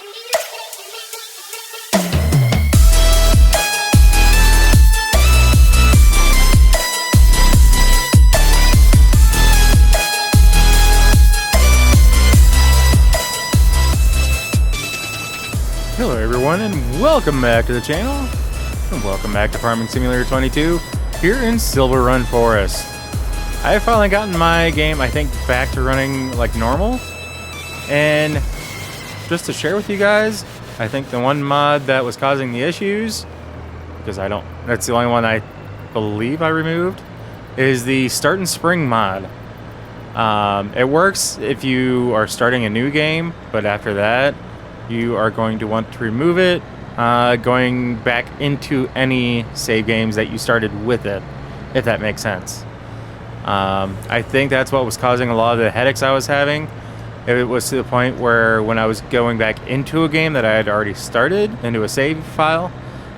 Hello everyone and welcome back to the channel, and welcome back to Farming Simulator 22 here in Silverrun Forest. I have finally gotten my game, I think, back to running like normal, and just to share with you guys, I think the one mod that was causing the issues, because that's the only one I believe I removed, is the Start and Spring mod. It works if you are starting a new game, but after that you are going to want to remove it, going back into any save games that you started with it, if that makes sense. I think that's what was causing a lot of the headaches I was having. It was to the point where when I was going back into a game that I had already started, into a save file,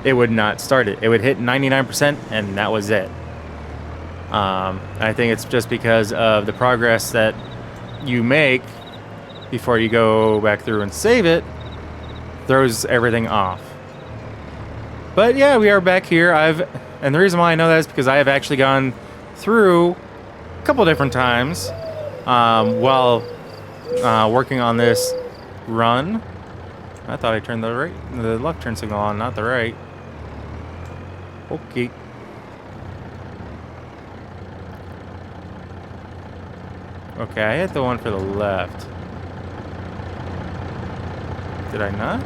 it would not start it. It would hit 99% and that was it. I think it's just because of the progress that you make before you go back through and save it, throws everything off. But yeah, we are back here. And the reason why I know that is because I have actually gone through a couple different times while working on this run. I thought I turned the left turn signal on, not the right. Okay. Okay, I hit the one for the left. Did I not?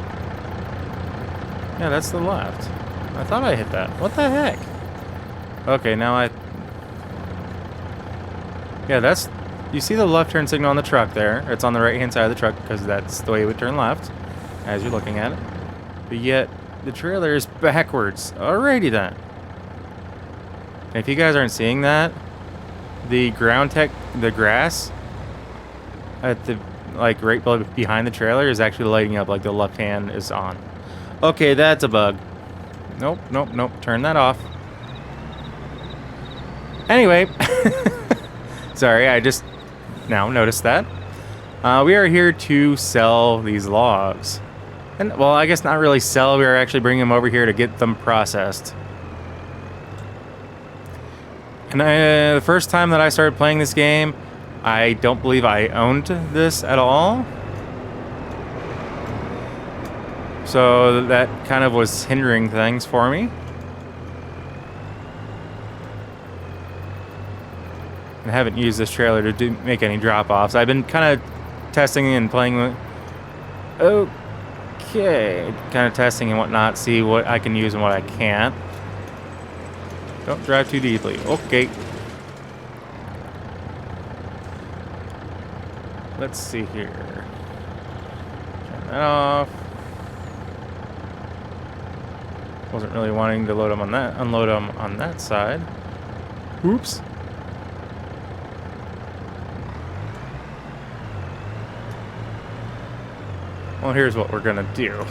Yeah, that's the left. I thought I hit that. What the heck? Okay, now yeah, that's... You see the left turn signal on the truck there. It's on the right-hand side of the truck because that's the way it would turn left as you're looking at it. But yet, the trailer is backwards. Alrighty then. And if you guys aren't seeing that, the the grass at the... like right behind the trailer is actually lighting up like the left hand is on. Okay, that's a bug. Nope, nope, nope. Turn that off. Anyway, sorry, I just now noticed that. We are here to sell these logs. And, well, I guess not really sell. We are actually bringing them over here to get them processed. And the first time that I started playing this game, I don't believe I owned this at all. So that kind of was hindering things for me. I haven't used this trailer to make any drop-offs. I've been kind of testing and playing with... Okay. Kind of testing and whatnot, see what I can use and what I can't. Don't drive too deeply. Okay. Let's see here. Turn that off. Wasn't really wanting to load them on that, unload them on that side. Oops. Well, here's what we're gonna do.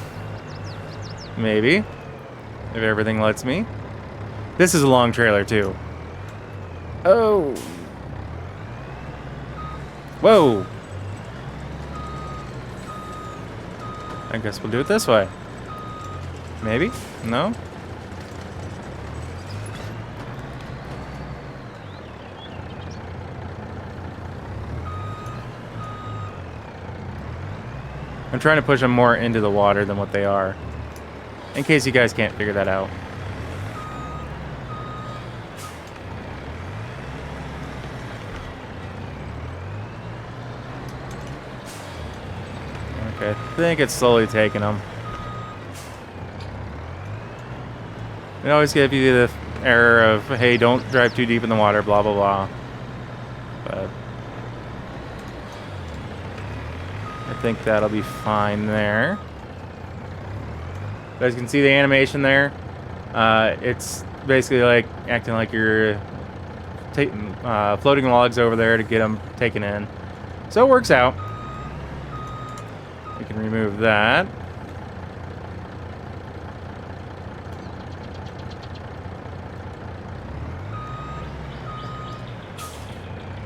Maybe, if everything lets me. This is a long trailer too. Oh. Whoa. I guess we'll do it this way. Maybe? No? I'm trying to push them more into the water than what they are, in case you guys can't figure that out. Okay, I think it's slowly taking them. It always gives you the error of, hey, don't drive too deep in the water, blah, blah, blah. But I think that'll be fine there. You guys can see the animation there. It's basically like acting like you're floating logs over there to get them taken in. So it works out. We can remove that.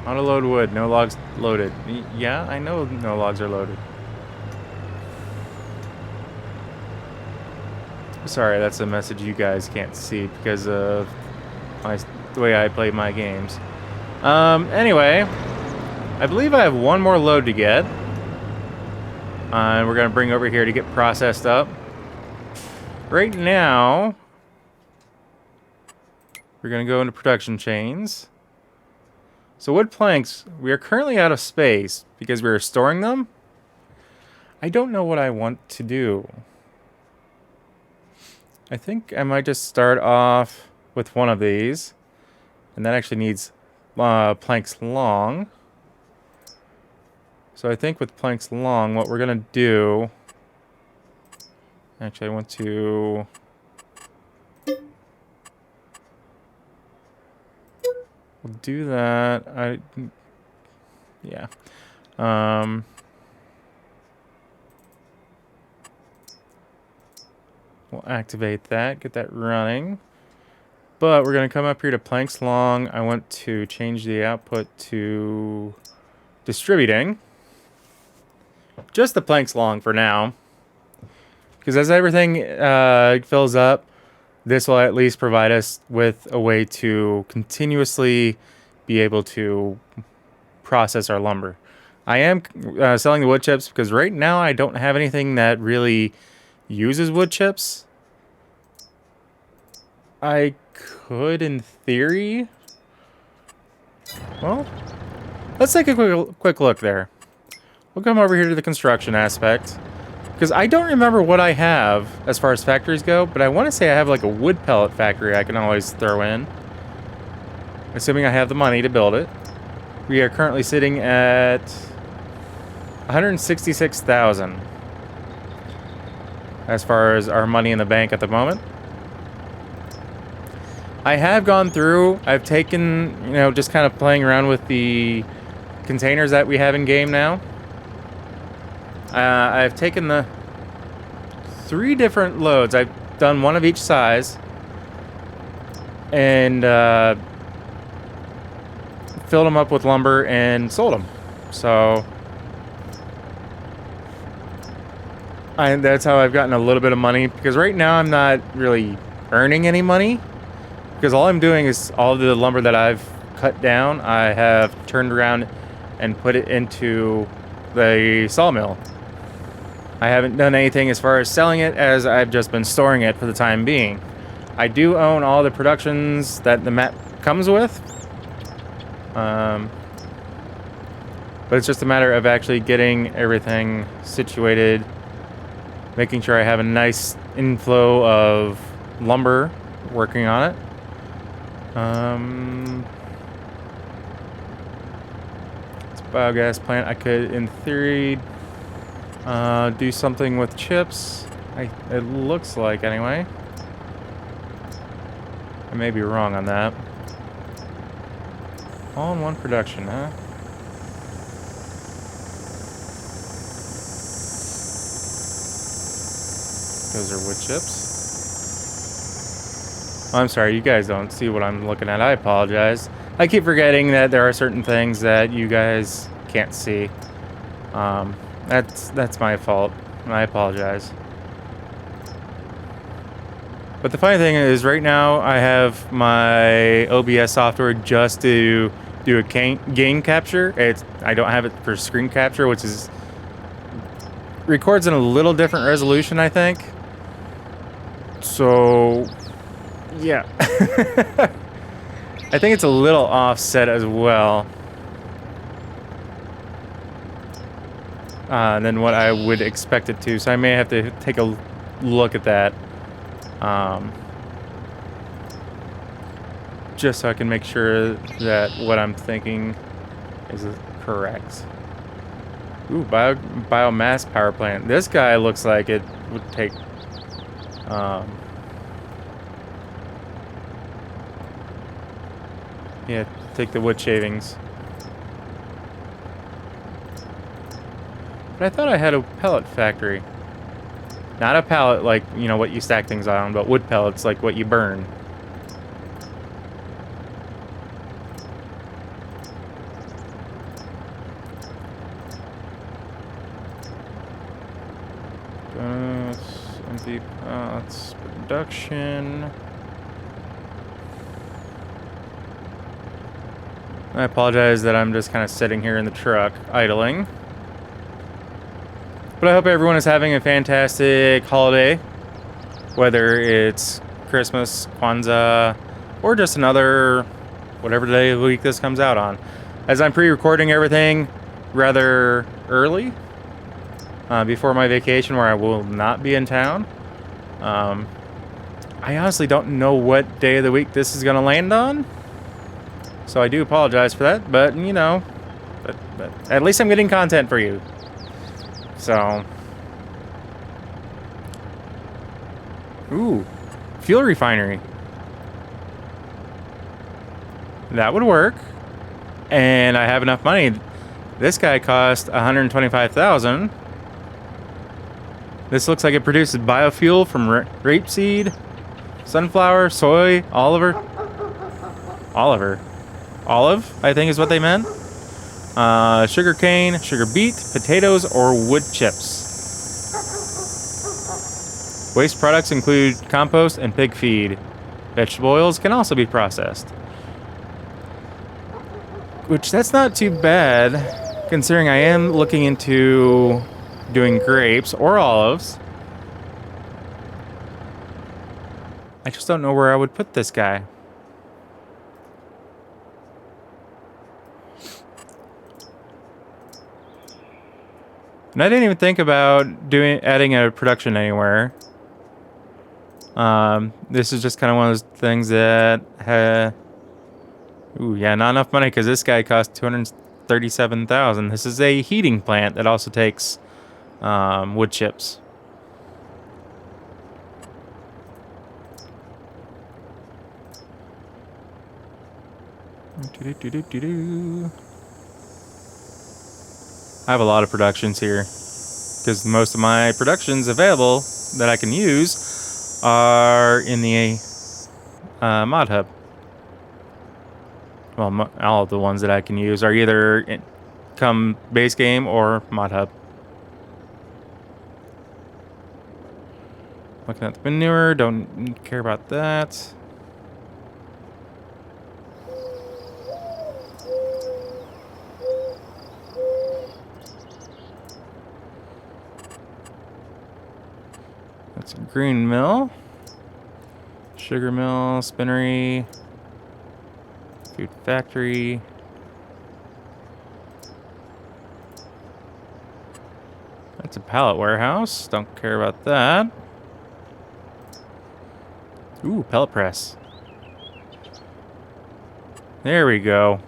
Auto load wood, no logs loaded. Yeah, I know no logs are loaded. Sorry, that's a message you guys can't see because of the way I play my games. Anyway, I believe I have one more load to get. And we're going to bring over here to get processed up. Right now, we're going to go into production chains. So wood planks, we are currently out of space because we are storing them. I don't know what I want to do. I think I might just start off with one of these. And that actually needs planks long. So I think with planks long, what we're going to do... Actually, I want to... We'll do that. Yeah. We'll activate that, get that running. But we're going to come up here to planks long. I want to change the output to distributing. Just the planks long for now. Because as everything fills up, this will at least provide us with a way to continuously be able to process our lumber. I am selling the wood chips because right now I don't have anything that really uses wood chips. I could, in theory. Well, let's take a quick look there. We'll come over here to the construction aspect. Because I don't remember what I have as far as factories go, but I want to say I have like a wood pellet factory I can always throw in. Assuming I have the money to build it. We are currently sitting at 166,000 as far as our money in the bank at the moment. I have gone through, I've taken, you know, just kind of playing around with the containers that we have in game now. I've taken the 3 different loads. I've done one of each size. And filled them up with lumber and sold them. So that's how I've gotten a little bit of money. Because right now I'm not really earning any money. Because all I'm doing is all of the lumber that I've cut down, I have turned around and put it into the sawmill. I haven't done anything as far as selling it, as I've just been storing it for the time being. I do own all the productions that the map comes with. But it's just a matter of actually getting everything situated, making sure I have a nice inflow of lumber working on it. It's a biogas plant. I could, in theory, do something with chips. It looks like, anyway. I may be wrong on that. All in one production, huh? Those are wood chips. Oh, I'm sorry, you guys don't see what I'm looking at. I apologize. I keep forgetting that there are certain things that you guys can't see. That's my fault. I apologize. But the funny thing is, right now I have my OBS software just to do a game capture. I don't have it for screen capture, which is records in a little different resolution, I think. So, yeah. I think it's a little offset as well. Than what I would expect it to. So I may have to take a look at that. Just so I can make sure that what I'm thinking is correct. Ooh, biomass power plant. This guy looks like it would take... yeah, take the wood shavings. But I thought I had a pellet factory. Not a pallet like, you know, what you stack things on, but wood pellets like what you burn. MVP, that's production. I apologize that I'm just kind of sitting here in the truck, idling. But I hope everyone is having a fantastic holiday. Whether it's Christmas, Kwanzaa, or just another whatever day of the week this comes out on. As I'm pre-recording everything rather early, before my vacation where I will not be in town. I honestly don't know what day of the week this is going to land on. So I do apologize for that, but you know, but at least I'm getting content for you. So, ooh, fuel refinery. That would work. And I have enough money. This guy cost $125,000. This looks like it produces biofuel from rapeseed, sunflower, soy, olive, I think is what they meant. Sugar cane, sugar beet, potatoes, or wood chips. Waste products include compost and pig feed. Vegetable oils can also be processed. Which, that's not too bad, considering I am looking into doing grapes or olives. I just don't know where I would put this guy. And I didn't even think about adding a production anywhere. This is just kind of one of those things that ooh, yeah, not enough money because this guy cost $237,000. This is a heating plant that also takes wood chips. I have a lot of productions here because most of my productions available that I can use are in the mod hub. Well, all of the ones that I can use are either come base game or mod hub. Looking at the manure, don't care about that. That's a green mill, sugar mill, spinnery, food factory. That's a pallet warehouse. Don't care about that. Ooh, pellet press. There we go.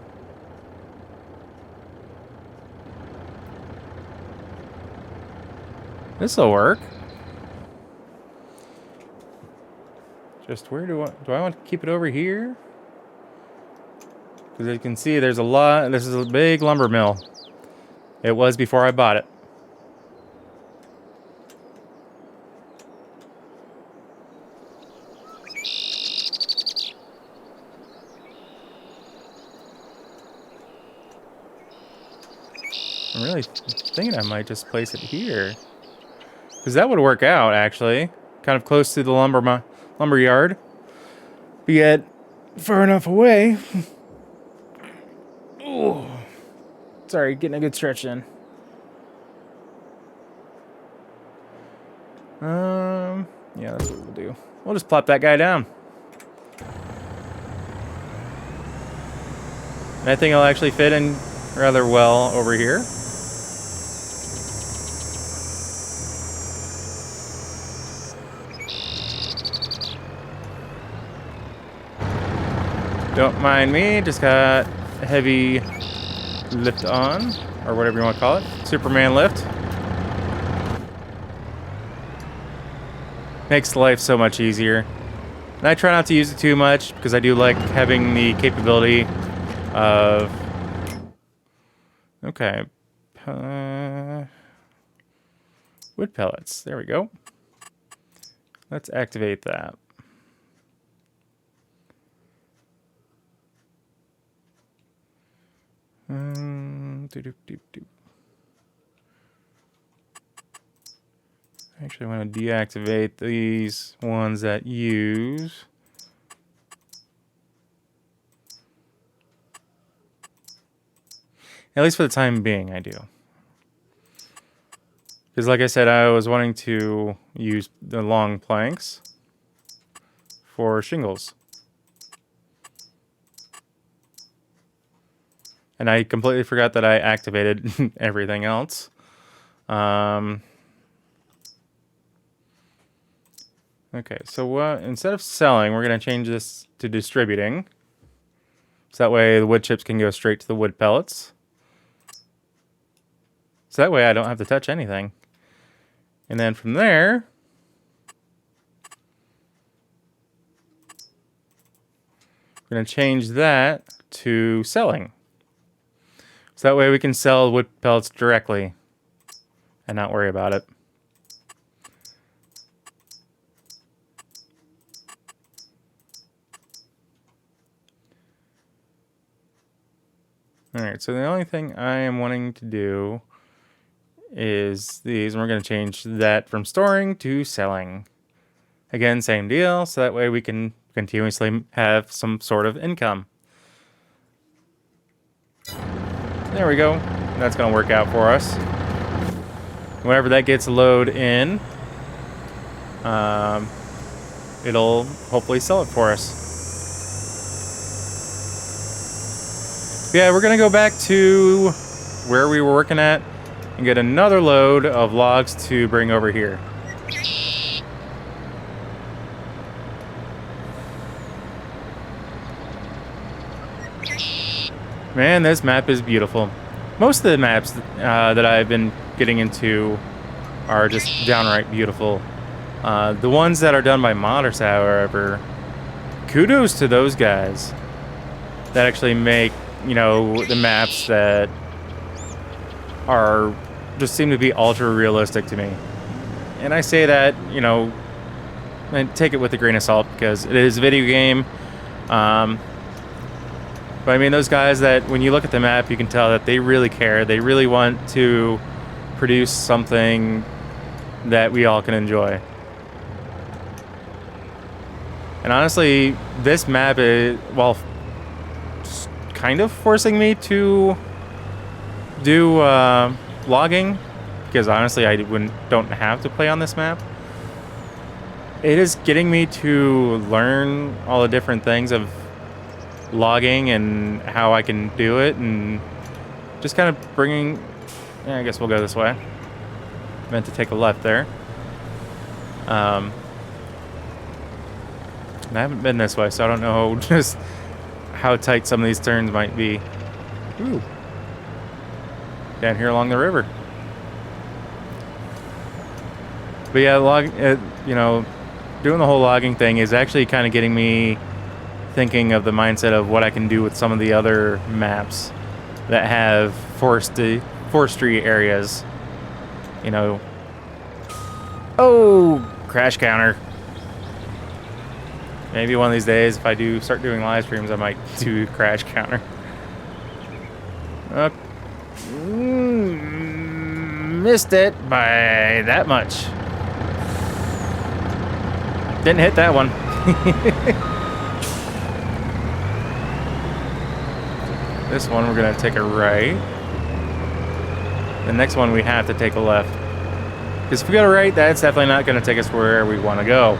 This'll work. Just where do I want to keep it over here? Because as you can see, there's a lot. This is a big lumber mill. It was before I bought it. I'm really thinking I might just place it here. Because that would work out, actually. Kind of close to the lumber yard. But yet, far enough away. Ooh. Sorry, getting a good stretch in. Yeah, that's what we'll do. We'll just plop that guy down. And I think it'll actually fit in rather well over here. Don't mind me, just got heavy lift on, or whatever you want to call it. Superman lift. Makes life so much easier. And I try not to use it too much because I do like having the capability of... Okay. Wood pellets. There we go. Let's activate that. Actually, I want to deactivate these ones that use. At least for the time being, I do. Because like I said, I was wanting to use the long planks for shingles. And I completely forgot that I activated everything else. Okay, so instead of selling, we're going to change this to distributing. So that way the wood chips can go straight to the wood pellets. So that way I don't have to touch anything. And then from there, we're going to change that to selling. So that way we can sell wood pellets directly and not worry about it. Alright, so the only thing I am wanting to do is these, and we're going to change that from storing to selling. Again, same deal, so that way we can continuously have some sort of income. There we go. That's going to work out for us. Whenever that gets load in, it'll hopefully sell it for us. Yeah, we're going to go back to where we were working at and get another load of logs to bring over here. Man, this map is beautiful. Most of the maps that I've been getting into are just downright beautiful. The ones that are done by modders, however, kudos to those guys that actually make, you know, the maps that are just seem to be ultra realistic to me. And I say that, you know, and take it with a grain of salt because it is a video game. But I mean, those guys that when you look at the map, you can tell that they really care. They really want to produce something that we all can enjoy. And honestly, this map is, well, kind of forcing me to do logging, because honestly I don't have to play on this map. It is getting me to learn all the different things of logging and how I can do it, and just kind of bringing, yeah, I guess we'll go this way. Meant to take a left there. And I haven't been this way, so I don't know just how tight some of these turns might be. Ooh. Down here along the river. But yeah, you know, doing the whole logging thing is actually kind of getting me thinking of the mindset of what I can do with some of the other maps that have forestry areas. You know. Oh, crash counter. Maybe one of these days, if I do start doing live streams, I might do crash counter. Missed it by that much. Didn't hit that one. This one we're gonna take a right. The next one we have to take a left. Because if we go right, that's definitely not gonna take us where we want to go.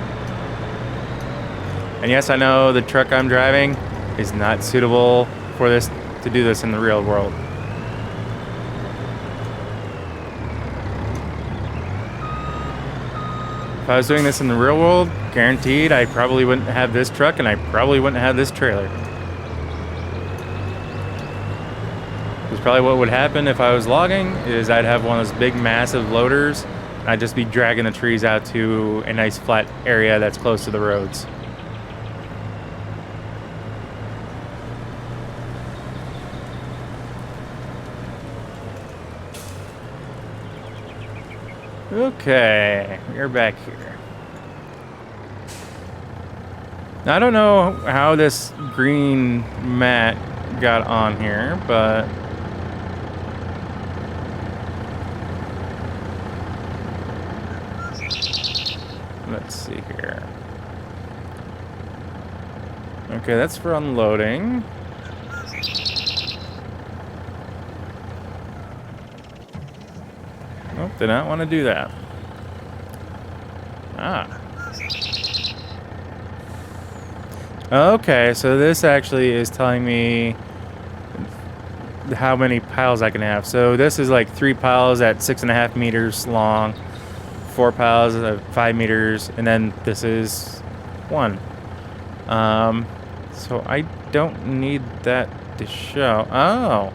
And yes, I know the truck I'm driving is not suitable for this, to do this in the real world. If I was doing this in the real world, guaranteed I probably wouldn't have this truck and I probably wouldn't have this trailer. Because probably what would happen if I was logging is I'd have one of those big massive loaders and I'd just be dragging the trees out to a nice flat area that's close to the roads. Okay, we're back here. Now, I don't know how this green mat got on here, but Let's see here. Okay, that's for unloading. Nope, did not want to do that. Ah. Okay, so this actually is telling me how many piles I can have. So this is like 3 piles at 6.5 meters long, 4 piles at 5 meters, and then this is 1. So I don't need that to show. Oh,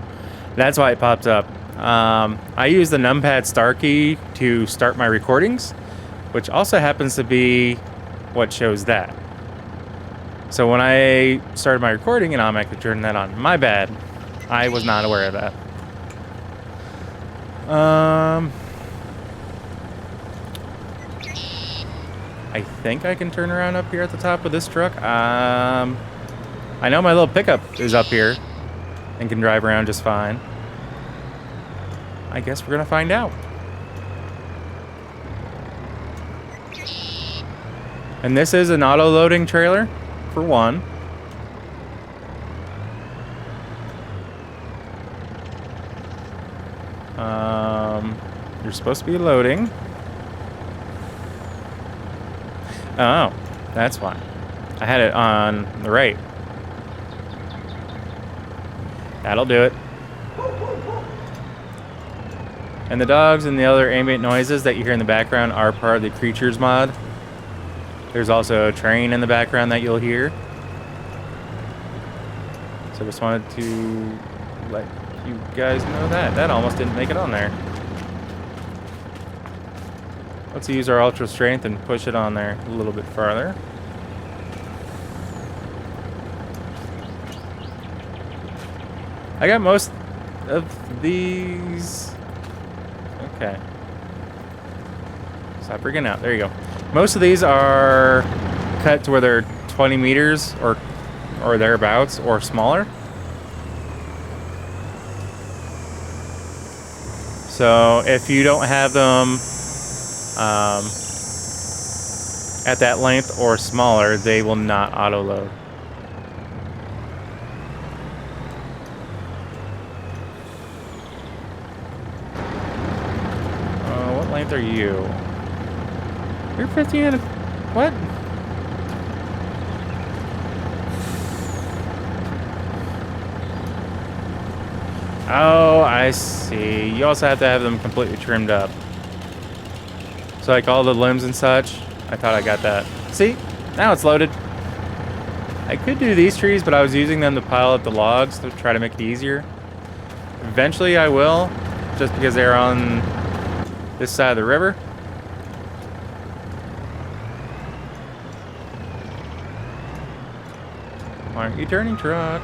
that's why it pops up. I use the numpad star key to start my recordings, which also happens to be what shows that. So when I started my recording, and I'm actually turning that on. My bad. I was not aware of that. I think I can turn around up here at the top of this truck. I know my little pickup is up here and can drive around just fine. I guess we're gonna find out. And this is an auto-loading trailer, for one. You're supposed to be loading. Oh, that's why. I had it on the right. That'll do it. And the dogs and the other ambient noises that you hear in the background are part of the Creatures mod. There's also a train in the background that you'll hear. So just wanted to let you guys know that. That almost didn't make it on there. Let's use our ultra strength and push it on there a little bit farther. I got most of these. Okay. Stop freaking out. There you go. Most of these are cut to where they're 20 meters or thereabouts or smaller. So if you don't have them at that length or smaller, they will not auto load. What length are you? You're 15 and what? Oh, I see. You also have to have them completely trimmed up. So like all the limbs and such, I thought I got that. See? Now it's loaded. I could do these trees, but I was using them to pile up the logs to try to make it easier. Eventually I will, just because they're on this side of the river. Why aren't you turning, truck?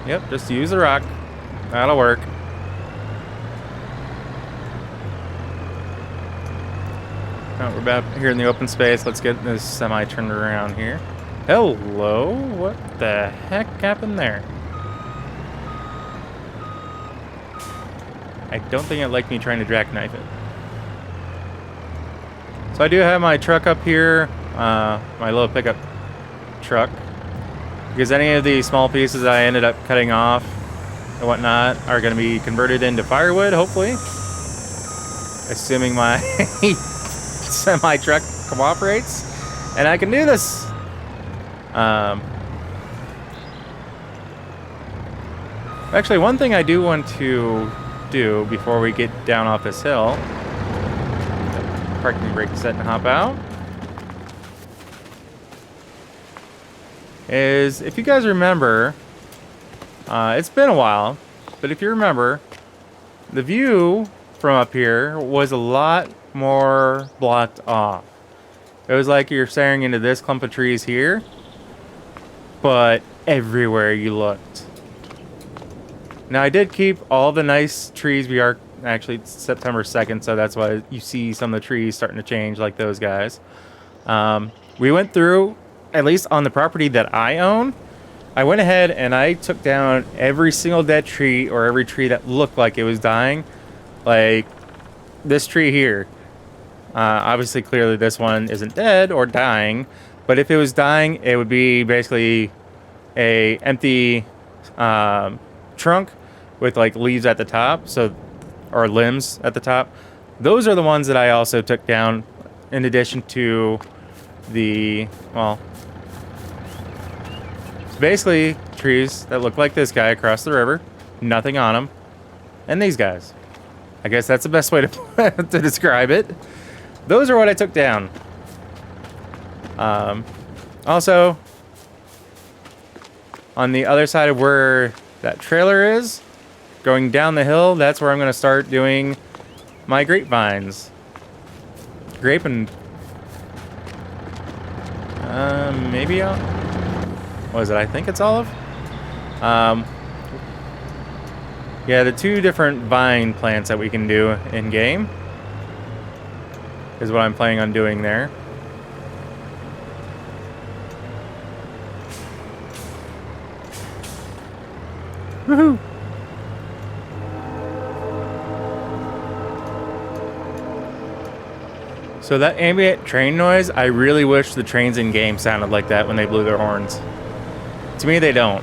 Yep, just use the rock. That'll work. Oh, we're about here in the open space. Let's get this semi turned around here. Hello? What the heck happened there? I don't think it liked me trying to jackknife it. So I do have my truck up here, my little pickup truck. Because any of the small pieces I ended up cutting off and whatnot are going to be converted into firewood, hopefully. Assuming my semi-truck cooperates. And I can do this. Actually, one thing I do want to do before we get down off this hill. Parking brake set and hop out. Is, if you guys remember, it's been a while, but if you remember, the view from up here was a lot more blocked off. It was like you're staring into this clump of trees here, but everywhere you looked. Now I did keep all the nice trees. We are actually, it's September 2nd, so that's why you see some of the trees starting to change like those guys. We went through, at least on the property that I own, I went ahead and I took down every single dead tree or every tree that looked like it was dying Like this tree here. Obviously, clearly this one isn't dead or dying, but if it was dying, it would be basically a empty trunk with like leaves at the top, so or limbs at the top. Those are the ones that I also took down, in addition to the, well, it's basically trees that look like this guy across the river, nothing on them, and these guys. I guess that's the best way to to describe it. Those are what I took down. Also, on the other side of where that trailer is, going down the hill, that's where I'm going to start doing my grapevines. Grape and... maybe I'll... What is it? I think it's olive? Yeah, the two different vine plants that we can do in-game is what I'm planning on doing there. Woohoo! So that ambient train noise, I really wish the trains in-game sounded like that when they blew their horns. To me, they don't.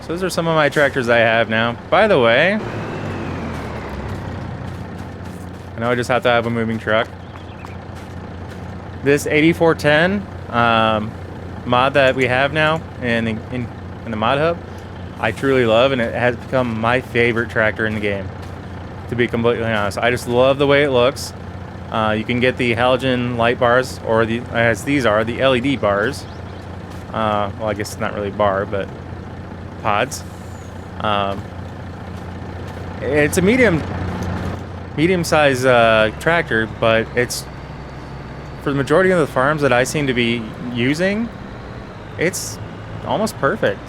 So those are some of my tractors I have now. By the way, I know I just have to have a moving truck. This 8410 mod that we have now in the mod hub, I truly love, and it has become my favorite tractor in the game, to be completely honest. I just love the way it looks. You can get the halogen light bars, or the, as these are, the LED bars. Well, I guess it's not really bar, but pods. It's a medium-sized tractor, but it's, for the majority of the farms that I seem to be using, it's almost perfect.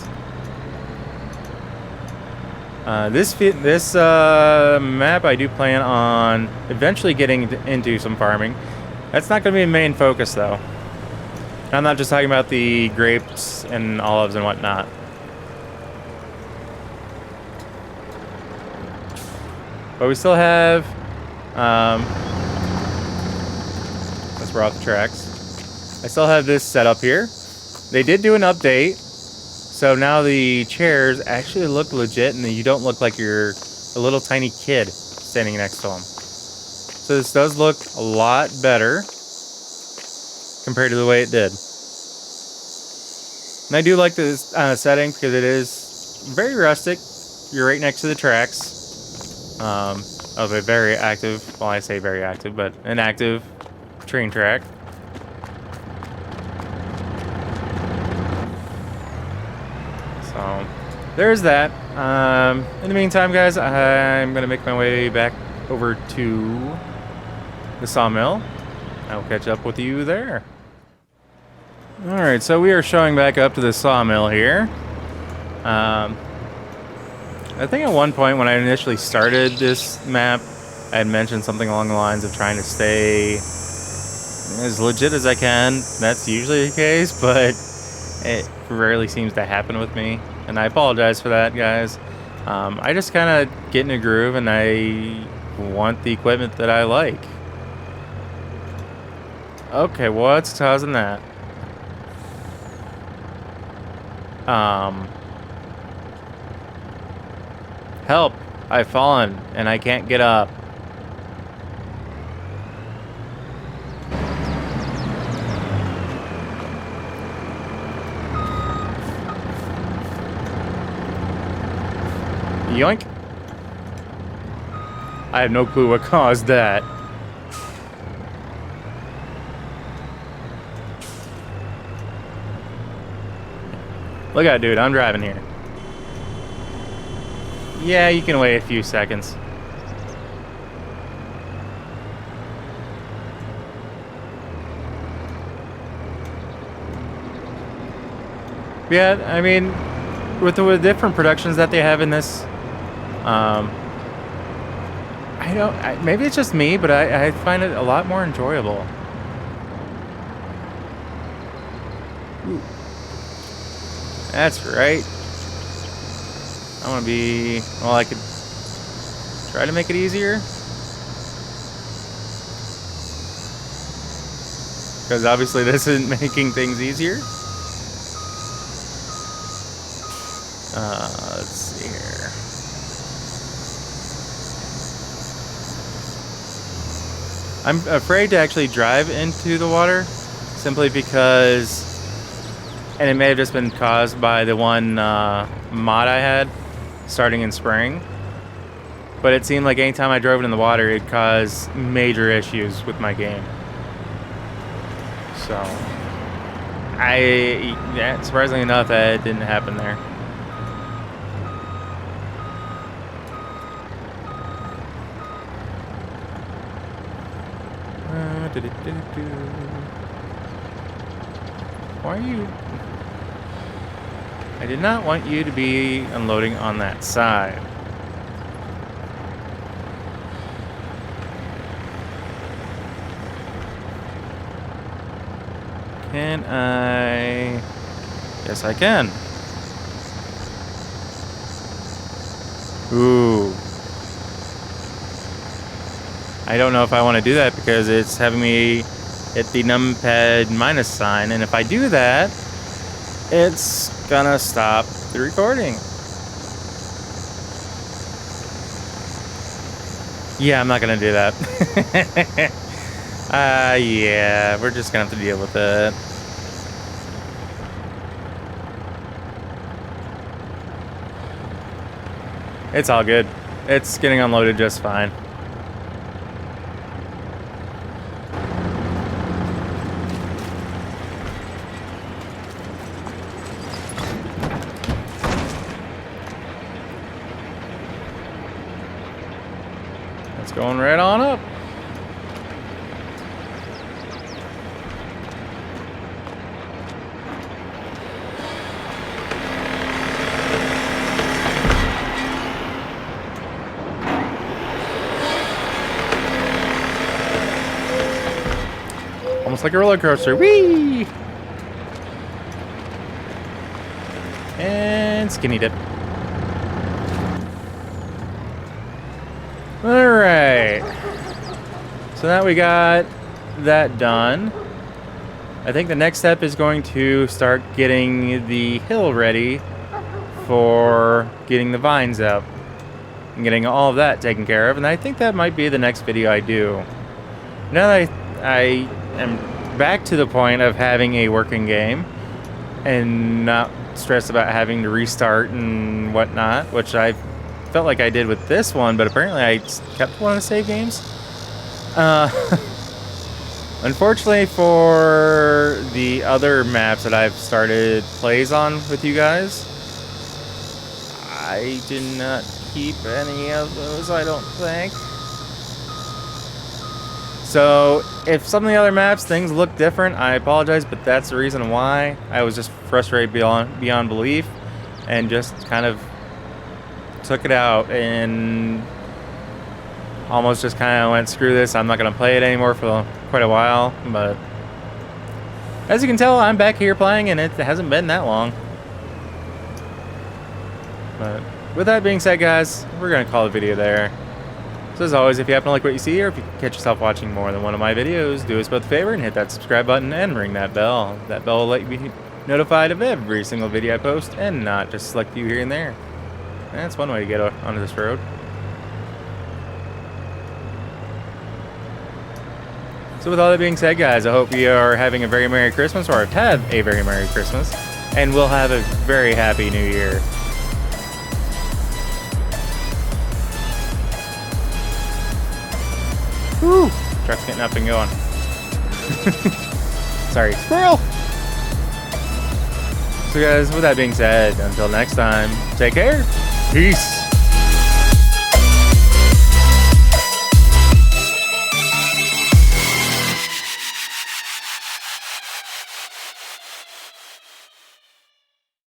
This map, I do plan on eventually getting into some farming. That's not going to be the main focus, though. I'm not just talking about the grapes and olives and whatnot. But we still have... let's we're off the tracks. I still have this set up here. They did do an update. So now the chairs actually look legit, and you don't look like you're a little tiny kid standing next to them. So this does look a lot better compared to the way it did. And I do like this setting because it is very rustic. You're right next to the tracks of a very active, well, I say very active, but an active train track. So there's that. In the meantime, guys, I'm going to make my way back over to the sawmill. I will catch up with you there. Alright, so we are showing back up to the sawmill here. I think at one point when I initially started this map, I had mentioned something along the lines of trying to stay as legit as I can. That's usually the case, but it rarely seems to happen with me, and I apologize for that, guys. I just kind of get in a groove, and I want the equipment that I like. Okay, what's causing that? Help! I've fallen, and I can't get up. Yoink. I have no clue what caused that. Look out, dude. I'm driving here. Yeah, you can wait a few seconds. Yeah, I mean, with the different productions that they have in this, maybe it's just me, but I find it a lot more enjoyable. Ooh. That's right. I want to be... Well, I could try to make it easier. Because obviously this isn't making things easier. Let's see here. I'm afraid to actually drive into the water, simply because, and it may have just been caused by the one mod I had starting in spring, but it seemed like anytime I drove it in the water, it caused major issues with my game. So, yeah, surprisingly enough, that didn't happen there. Why are you... I did not want you to be unloading on that side. Can I... Yes, I can. Ooh. I don't know if I want to do that because it's having me hit the numpad minus sign, and if I do that, it's gonna stop the recording. Yeah, I'm not gonna do that. Yeah, we're just gonna have to deal with it. It's all good. It's getting unloaded just fine. It's going right on up. Almost like a roller coaster. Whee! And skinny dip. Alright. So now we got that done. I think the next step is going to start getting the hill ready for getting the vines up and getting all of that taken care of. And I think that might be the next video I do. Now that I am back to the point of having a working game and not stressed about having to restart and whatnot, which I felt like I did with this one, but apparently I kept one of the save games. Unfortunately for the other maps that I've started plays on with you guys, I did not keep any of those, I don't think. So, if some of the other maps, things look different, I apologize, but that's the reason why. I was just frustrated beyond belief, and just kind of took it out, and almost just kind of went, screw this, I'm not going to play it anymore for quite a while. But as you can tell, I'm back here playing, and it hasn't been that long. But with that being said, guys, we're going to call the video there. So as always, if you happen to like what you see, or if you catch yourself watching more than one of my videos, do us both a favor and hit that subscribe button and ring that bell. That bell will let you be notified of every single video I post, and not just select you here and there. And that's one way to get onto this road. So with all that being said, guys, I hope you are having a very Merry Christmas, or have had a very Merry Christmas, and we'll have a very Happy New Year. Woo! Truck's getting up and going. Sorry, squirrel! So guys, with that being said, until next time, take care. Peace!